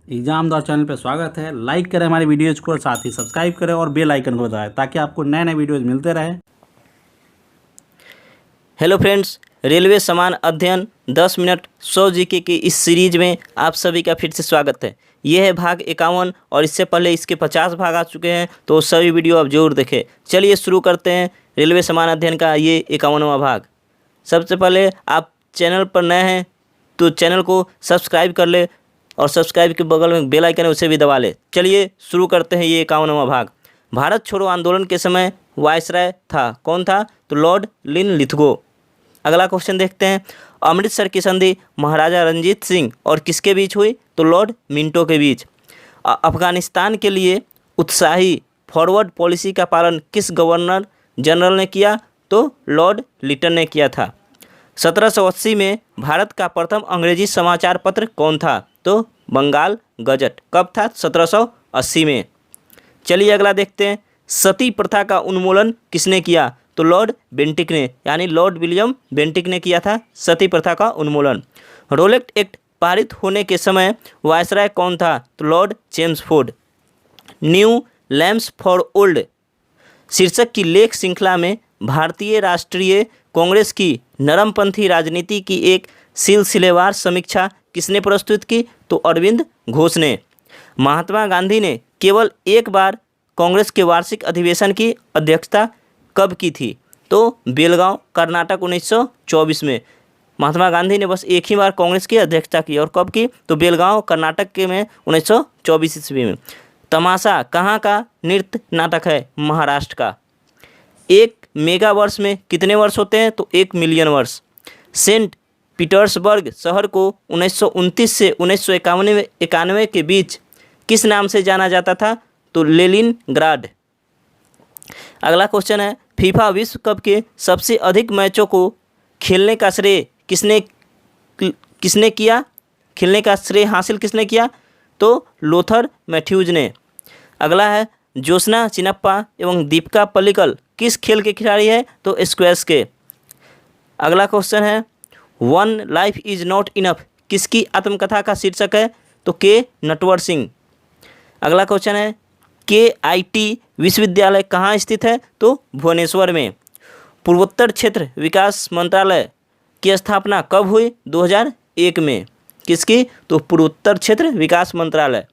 Exam दौर channel पर स्वागत है। लाइक करें हमारी वीडियोज़ को और साथ ही सब्सक्राइब करें और बेल आइकन को दबाएं ताकि आपको नए नए वीडियोज़ मिलते रहें। हेलो फ्रेंड्स, रेलवे समान अध्ययन 10 मिनट 100 जीके की इस सीरीज में आप सभी का फिर से स्वागत है। यह है भाग 51 और इससे पहले इसके 50 भाग आ चुके हैं, तो सभी वीडियो आप जरूर देखें। चलिए शुरू करते हैं रेलवे समान अध्ययन का ये 51वां भाग। सबसे पहले आप चैनल पर नए हैं तो चैनल को सब्सक्राइब कर ले और सब्सक्राइब के बगल में बेल आइकन है उसे भी दबा ले। चलिए शुरू करते हैं ये 51वां भाग। भारत छोड़ो आंदोलन के समय वायसराय था, कौन था? तो लॉर्ड लिनलिथगो। अगला क्वेश्चन देखते हैं। अमृतसर की संधि महाराजा रंजीत सिंह और किसके बीच हुई? तो लॉर्ड मिंटो के बीच। अफगानिस्तान के लिए उत्साही फॉरवर्ड पॉलिसी का पालन किस गवर्नर जनरल ने किया? तो लॉर्ड लिटन ने किया था। 1780 में भारत का प्रथम अंग्रेजी समाचार पत्र कौन था? तो बंगाल गजट। कब था? 1780 में। चलिए अगला देखते हैं। सती प्रथा का उन्मूलन किसने किया? तो लॉर्ड बेंटिक ने, यानी लॉर्ड विलियम बेंटिक ने किया था सती प्रथा का उन्मूलन। रोलेट एक्ट पारित होने के समय वायसराय कौन था? तो Lord Chelmsford. New lamps for old शीर्षक की लेख श्रृंखला में भारतीय राष्ट्रीय कांग्रेस की नरमपंथी राजनीति की एक सिलसिलेवार समीक्षा किसने प्रस्तुत की? तो अरविंद घोष ने। महात्मा गांधी ने केवल एक बार कांग्रेस के वार्षिक अधिवेशन की अध्यक्षता कब की थी? तो बेलगांव कर्नाटक 1924 में। महात्मा गांधी ने बस एक ही बार कांग्रेस की अध्यक्षता की, और कब की? तो बेलगांव कर्नाटक के में 1924 ईस्वी में। तमाशा कहाँ का नृत्य नाटक है? महाराष्ट्र का। एक मेगा वर्ष में कितने वर्ष होते हैं? तो 1 मिलियन वर्ष। सेंट पीटर्सबर्ग शहर को 1929 से 1991 के बीच किस नाम से जाना जाता था? तो लेनिनग्राड। अगला क्वेश्चन है। फीफा विश्व कप के सबसे अधिक मैचों को खेलने का श्रेय किसने किया? खेलने का श्रेय हासिल किसने किया? तो लोथर मैथ्यूज ने। अगला है। ज्योत्सना चिनप्पा एवं दीपिका पल्लिकल किस खेल के खिलाड़ी है? तो स्क्वैश के। अगला क्वेश्चन है। One life is not enough किसकी आत्मकथा का शीर्षक है? तो के नटवर सिंह। अगला क्वेश्चन है। KIT विश्वविद्यालय कहाँ स्थित है? तो भुवनेश्वर में। पूर्वोत्तर क्षेत्र विकास मंत्रालय की स्थापना कब हुई? 2001 में। किसकी? तो पूर्वोत्तर क्षेत्र विकास मंत्रालय।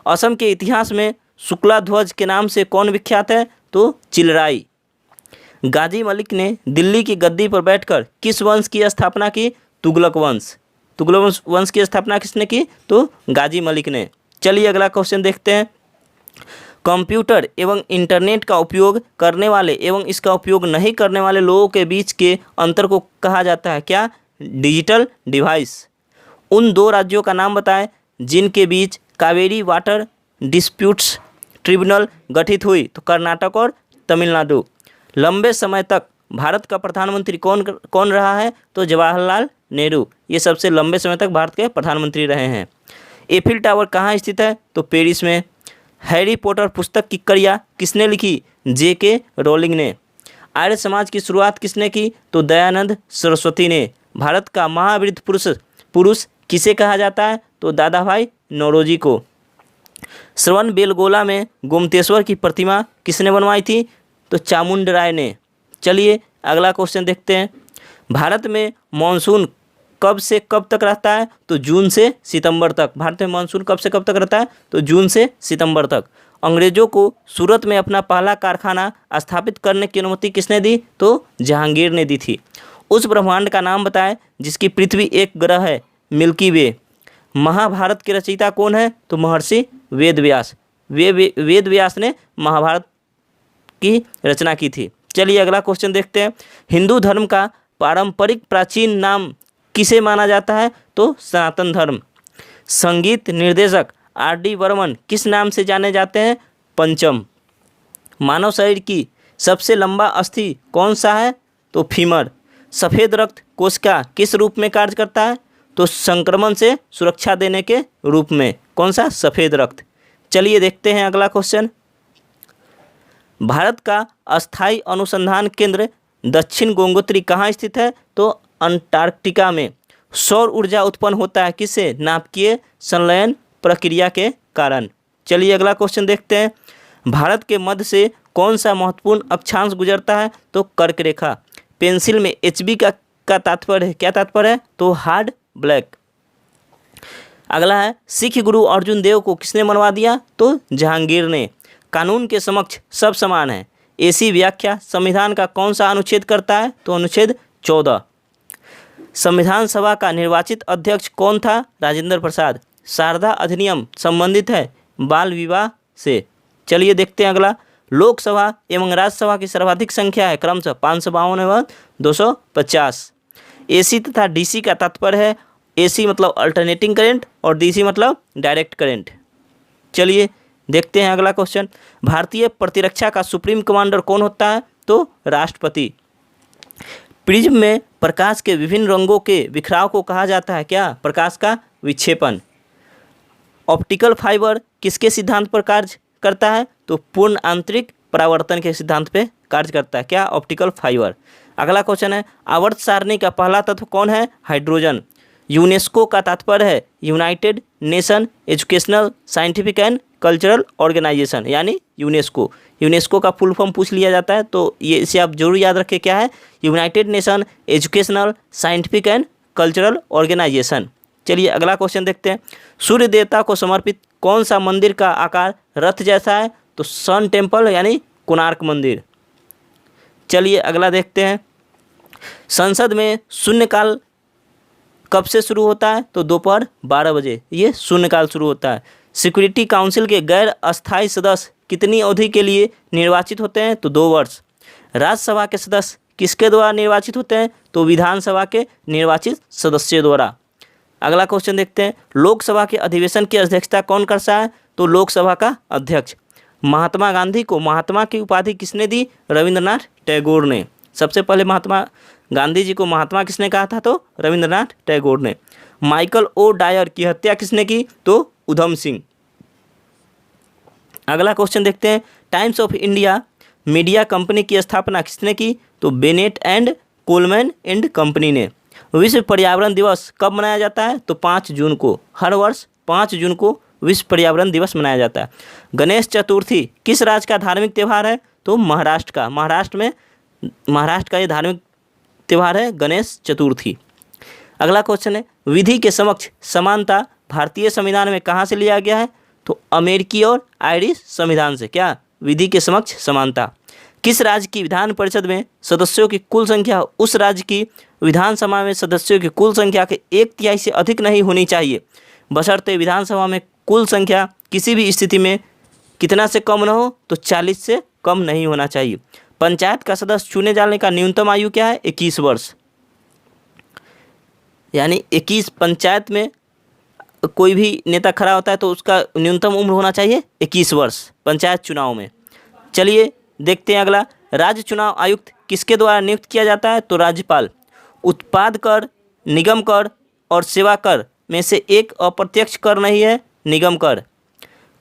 असम के इतिहास में शुक्ला ध्वज के नाम से कौन विख्यात है? तो चिलराई। गाजी मलिक ने दिल्ली की गद्दी पर बैठकर किस वंश की स्थापना की? तुगलक वंश। तुगलक वंश की स्थापना किसने की? तो गाजी मलिक ने। चलिए अगला क्वेश्चन देखते हैं। कंप्यूटर एवं इंटरनेट का उपयोग करने वाले एवं इसका उपयोग नहीं करने वाले लोगों के बीच के अंतर को कहा जाता है क्या? Digital device. उन दो राज्यों का नाम बताएं जिनके बीच कावेरी वाटर डिस्प्यूट्स ट्रिब्यूनल गठित हुई? तो कर्नाटक और तमिलनाडु। लंबे समय तक भारत का प्रधानमंत्री कौन रहा है? तो जवाहरलाल नेहरू। ये सबसे लंबे समय तक भारत के प्रधानमंत्री रहे हैं। एफिल टावर कहाँ स्थित है? तो पेरिस में। हैरी पॉटर पुस्तक की कड़ियाँ किसने लिखी? JK रोलिंग ने। आर्य समाज की शुरुआत किसने की? तो दयानंद सरस्वती ने। भारत का महावृद्ध पुरुष किसे कहा जाता है? तो दादा भाई नौरोजी को। श्रवण बेलगोला में गोमतेश्वर की प्रतिमा किसने बनवाई थी? तो चामुंडराय ने। चलिए अगला क्वेश्चन देखते हैं। भारत में मानसून कब से कब तक रहता है? तो जून से सितंबर तक। भारत में मानसून कब से कब तक रहता है? तो जून से सितंबर तक। अंग्रेजों को सूरत में अपना पहला कारखाना स्थापित करने की अनुमति किसने दी? तो जहांगीर ने दी थी। उस ब्रह्मांड का नाम बताएं जिसकी पृथ्वी एक ग्रह है? मिल्की वे। महाभारत के रचयिता कौन है? तो महर्षि वेदव्यास। वेदव्यास ने महाभारत की रचना की थी। चलिए अगला क्वेश्चन देखते हैं। हिंदू धर्म का पारंपरिक प्राचीन नाम किसे माना जाता है? तो सनातन धर्म। संगीत निर्देशक RD बर्मन किस नाम से जाने जाते हैं? पंचम। मानव शरीर की सबसे लंबा अस्थि कौन सा है? तो फीमर। सफ़ेद रक्त कोशिका किस रूप में कार्य करता है? तो संक्रमण से सुरक्षा देने के रूप में। कौन सा? सफ़ेद रक्त। चलिए देखते हैं अगला क्वेश्चन। भारत का अस्थायी अनुसंधान केंद्र दक्षिण गंगोत्री कहाँ स्थित है? तो अंटार्कटिका में। सौर ऊर्जा उत्पन्न होता है किससे? नाभिकीय संलयन प्रक्रिया के कारण। चलिए अगला क्वेश्चन देखते हैं। भारत के मध्य से कौन सा महत्वपूर्ण अक्षांश गुजरता है? तो कर्क रेखा। पेंसिल में HB का तात्पर्य है, क्या तात्पर्य है? तो हार्ड ब्लैक। अगला है सिख गुरु अर्जुन देव को किसने मनवा दिया? तो जहांगीर ने। कानून के समक्ष सब समान है, ऐसी व्याख्या संविधान का कौन सा अनुच्छेद करता है? तो अनुच्छेद 14। संविधान सभा का निर्वाचित अध्यक्ष कौन था? राजेंद्र प्रसाद। शारदा अधिनियम संबंधित है बाल विवाह से। चलिए देखते हैं अगला। लोकसभा एवं राज्यसभा की सर्वाधिक संख्या है क्रमशः 552 एवं 250। AC तथा DC का तात्पर्य है, AC मतलब अल्टरनेटिंग करंट और DC मतलब डायरेक्ट करंट। चलिए देखते हैं अगला क्वेश्चन। भारतीय प्रतिरक्षा का सुप्रीम कमांडर कौन होता है? तो राष्ट्रपति। प्रिज्म में प्रकाश के विभिन्न रंगों के बिखराव को कहा जाता है क्या? प्रकाश का विक्षेपण। ऑप्टिकल फाइबर किसके सिद्धांत पर कार्य करता है? तो पूर्ण आंतरिक परावर्तन के सिद्धांत पे कार्य करता है क्या? Optical fibre. अगला क्वेश्चन है आवर्त सारणी का पहला तत्व कौन है? हाइड्रोजन। यूनेस्को का तात्पर्य है united nation educational scientific and cultural organisation, यानी यूनेस्को। यूनेस्को का फुल फॉर्म पूछ लिया जाता है तो ये इसे आप जरूर याद रखें, क्या है? United nation educational scientific and cultural organisation. चलिए अगला क्वेश्चन देखते हैं। सूर्य देवता को समर्पित कौन सा मंदिर का आकार रथ जैसा है? तो सन टेम्पल यानी कोणार्क मंदिर। चलिए अगला देखते हैं। संसद में शून्यकाल कब से शुरू होता है? तो दोपहर 12 बजे ये शून्यकाल शुरू होता है। सिक्योरिटी काउंसिल के गैर अस्थायी सदस्य कितनी अवधि के लिए निर्वाचित होते हैं? तो 2 वर्ष। राज्यसभा के सदस्य किसके द्वारा निर्वाचित होते हैं? तो विधानसभा के निर्वाचित सदस्यों द्वारा। अगला क्वेश्चन देखते हैं। लोकसभा के अधिवेशन की अध्यक्षता कौन करता है? तो लोकसभा का अध्यक्ष। महात्मा गांधी को महात्मा की उपाधि किसने दी? रविंद्रनाथ टैगोर ने। सबसे पहले महात्मा गांधी जी को महात्मा किसने कहा था? तो रविंद्रनाथ टैगोर ने। माइकल ओ डायर की हत्या किसने की? तो उधम सिंह। अगला क्वेश्चन देखते हैं। Times of India media company की स्थापना किसने की? तो Bennett and Colman and company ने। विश्व पर्यावरण दिवस कब मनाया जाता है? तो 5 जून को। हर वर्ष 5 जून को विश्व पर्यावरण दिवस मनाया जाता है। गणेश चतुर्थी किस राज्य का धार्मिक त्यौहार है? तो महाराष्ट्र का। महाराष्ट्र का ये धार्मिक त्यौहार है गणेश चतुर्थी। अगला क्वेश्चन है। विधि के समक्ष समानता भारतीय संविधान में कहाँ से लिया गया है? तो अमेरिकी और आयरिश संविधान से। क्या? विधि के समक्ष समानता। किस राज्य की विधान परिषद में सदस्यों की कुल संख्या उस राज्य की विधानसभा में सदस्यों की कुल संख्या के 1/3 से अधिक नहीं होनी चाहिए, बशर्ते विधानसभा में कुल संख्या किसी भी स्थिति में कितना से कम न हो? तो 40 से कम नहीं होना चाहिए। पंचायत का सदस्य चुने जाने का न्यूनतम आयु क्या है? 21 वर्ष। यानी 21 पंचायत में कोई भी नेता खड़ा होता है तो उसका न्यूनतम उम्र होना चाहिए 21 वर्ष पंचायत चुनाव में। चलिए देखते हैं अगला। राज्य चुनाव आयुक्त किसके द्वारा नियुक्त किया जाता है? तो राज्यपाल। उत्पाद कर, निगम कर और सेवा कर में से एक अप्रत्यक्ष कर नहीं है? निगम कर।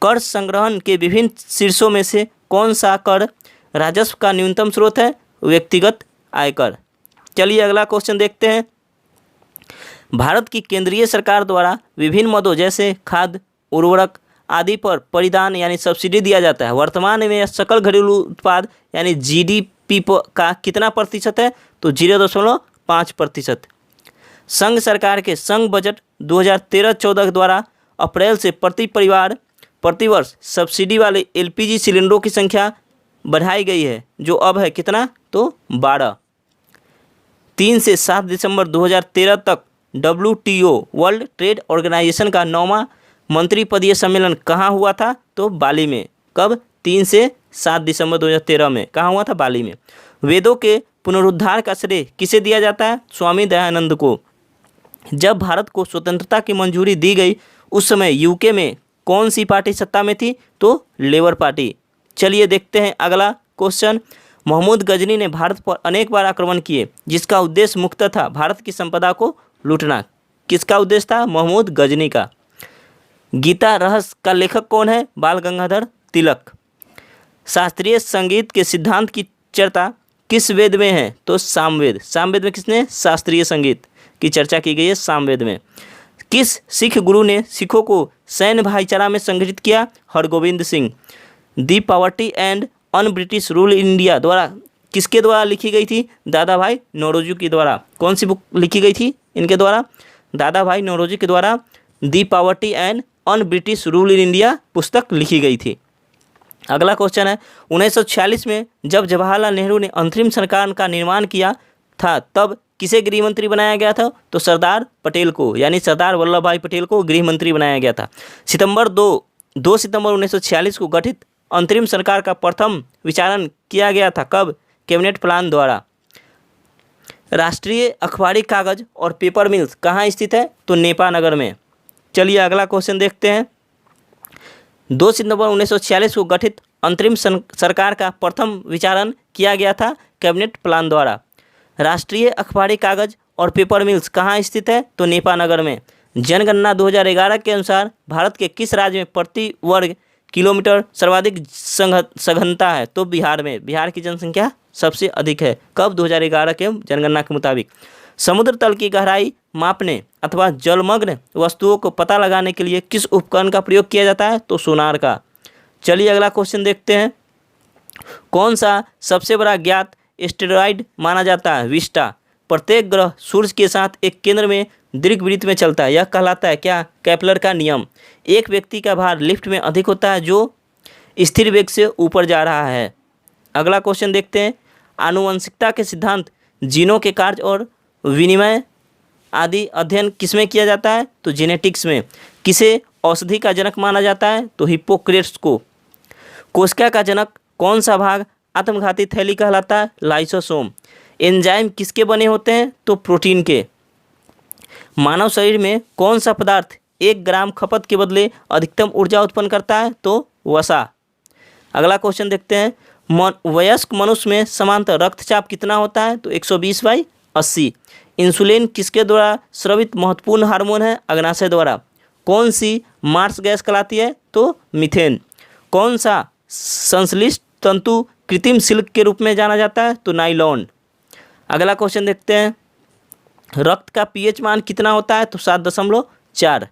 कर संग्रहण के विभिन्न शीर्षों में से कौन सा कर राजस्व का न्यूनतम स्रोत है? व्यक्तिगत आयकर। चलिए अगला क्वेश्चन देखते हैं। भारत की केंद्रीय सरकार द्वारा विभिन्न मदों जैसे खाद्य, उर्वरक आदि पर परिदान यानी सब्सिडी दिया जाता है। वर्तमान में सकल घरेलू उत्पाद यानी GDP का कितना प्रतिशत है? तो 0.5%। संघ सरकार के संघ बजट 2013-14 द्वारा अप्रैल से प्रति परिवार प्रतिवर्ष सब्सिडी वाले LPG सिलेंडरों की संख्या बढ़ाई गई है, जो अब है कितना? तो 12। 3 से 7 दिसंबर 2013 तक WTO वर्ल्ड ट्रेड ऑर्गेनाइजेशन का 9वां मंत्रिपदीय सम्मेलन कहाँ हुआ था? तो बाली में। कब? 3 से 7 दिसंबर 2013 में। कहाँ हुआ था? बाली में। वेदों के पुनरुद्धार का श्रेय किसे दिया जाता है? स्वामी दयानंद को। जब भारत को स्वतंत्रता की मंजूरी दी गई उस समय यूके में कौन सी पार्टी सत्ता में थी? तो लेबर पार्टी। चलिए देखते हैं अगला क्वेश्चन। महमूद गजनी ने भारत पर अनेक बार आक्रमण किए जिसका उद्देश्य मुख्यतः था भारत की संपदा को लूटना। किसका उद्देश्य था? महमूद गजनी का। गीता रहस्य का लेखक कौन है? बाल गंगाधर तिलक। शास्त्रीय संगीत के सिद्धांत की चर्चा किस वेद में है? तो सामवेद। सामवेद में किसने? शास्त्रीय संगीत की चर्चा की गई है सामवेद में। किस सिख गुरु ने सिखों को सैन्य भाईचारा में संगठित किया? Hargovind Singh. The poverty and un British rule in India द्वारा किसके द्वारा लिखी गई थी? दादा भाई नौरोजी के द्वारा। कौन सी बुक लिखी गई थी इनके द्वारा? दादा भाई नौरोजी के द्वारा the poverty and un British rule in India पुस्तक लिखी गई थी। अगला क्वेश्चन है 1946 में जब जवाहरलाल नेहरू ने अंतरिम सरकार का निर्माण किया था तब किसे गृह मंत्री बनाया गया था? तो सरदार पटेल को, यानी सरदार वल्लभ भाई पटेल को गृह मंत्री बनाया गया था। 2 सितंबर 1946 को गठित अंतरिम सरकार का प्रथम विचारण किया गया था कब? कैबिनेट प्लान द्वारा। राष्ट्रीय अखबारी कागज और पेपर मिल्स कहाँ स्थित है? तो नेपा नगर में। चलिए अगला क्वेश्चन देखते हैं। 2 सितंबर 1946 को गठित अंतरिम सरकार का प्रथम विचारण किया गया था कैबिनेट प्लान द्वारा। राष्ट्रीय अखबारी कागज और पेपर मिल्स कहाँ स्थित है? तो नेपा नगर में। जनगणना 2011 के अनुसार भारत के किस राज्य में प्रति वर्ग किलोमीटर सर्वाधिक सघनता है? तो बिहार में। बिहार की जनसंख्या सबसे अधिक है। कब? 2011 के जनगणना के मुताबिक। समुद्र तल की गहराई मापने अथवा जलमग्न वस्तुओं को पता लगाने के लिए किस उपकरण का प्रयोग किया जाता है? तो सोनार का। चलिए अगला क्वेश्चन देखते हैं। कौन सा सबसे बड़ा ज्ञात एस्टेरॉयड माना जाता है? विस्टा। प्रत्येक ग्रह सूर्य के साथ एक केंद्र में दीर्घवृत्त में चलता है। यह कहलाता है क्या? केपलर का नियम। एक व्यक्ति का भार लिफ्ट में अधिक होता है जो स्थिर वेग से ऊपर जा रहा है। अगला क्वेश्चन देखते हैं। आनुवंशिकता के सिद्धांत, जीनों के कार्य और विनिमय आदि अध्ययन किसमें किया जाता है? तो जेनेटिक्स में। किसे औषधि का जनक माना जाता है? तो हिप्पोक्रेट्स को। कोशिका का जनक कौन सा भाग आत्मघाती थैली कहलाता है? लाइसोसोम। एंजाइम किसके बने होते हैं? तो प्रोटीन के। मानव शरीर में कौन सा पदार्थ 1 ग्राम खपत के बदले अधिकतम ऊर्जा उत्पन्न करता है? तो वसा। अगला क्वेश्चन देखते हैं। वयस्क मनुष्य में समांतर रक्तचाप कितना होता है? तो 120/80। इंसुलिन किसके द्वारा स्रावित महत्वपूर्ण हार्मोन है? अग्नाशय द्वारा। कौन सी मार्स गैस कहलाती है? तो मीथेन। कौन सा संश्लिष्ट तंतु कृत्रिम सिल्क के रूप में जाना जाता है? तो नाइलॉन। अगला क्वेश्चन देखते हैं। रक्त का पीएच मान कितना होता है? तो 7.4।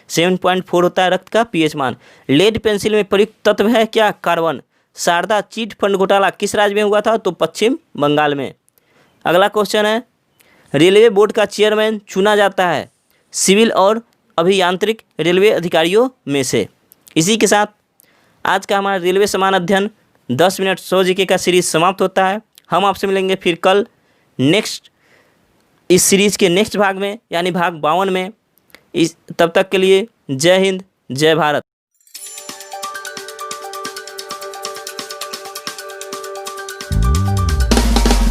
7.4 होता है रक्त का पीएच मान। लेड पेंसिल में प्रयुक्त तत्व है क्या? कार्बन। शारदा चिट फंड घोटाला किस राज्य में हुआ था? तो पश्चिम बंगाल में। अगला क्वेश्चन है। रेलवे बोर्ड का चेयरमैन चुना जाता है सिविल और अभियांत्रिक रेलवे अधिकारियों में से। इसी के साथ आज का हमारा रेलवे समान अध्ययन 10 मिनट 100 जीके का सीरीज समाप्त होता है। हम आपसे मिलेंगे फिर कल इस सीरीज़ के नेक्स्ट भाग में, यानी भाग 52 में। तब तक के लिए जय हिंद, जय भारत।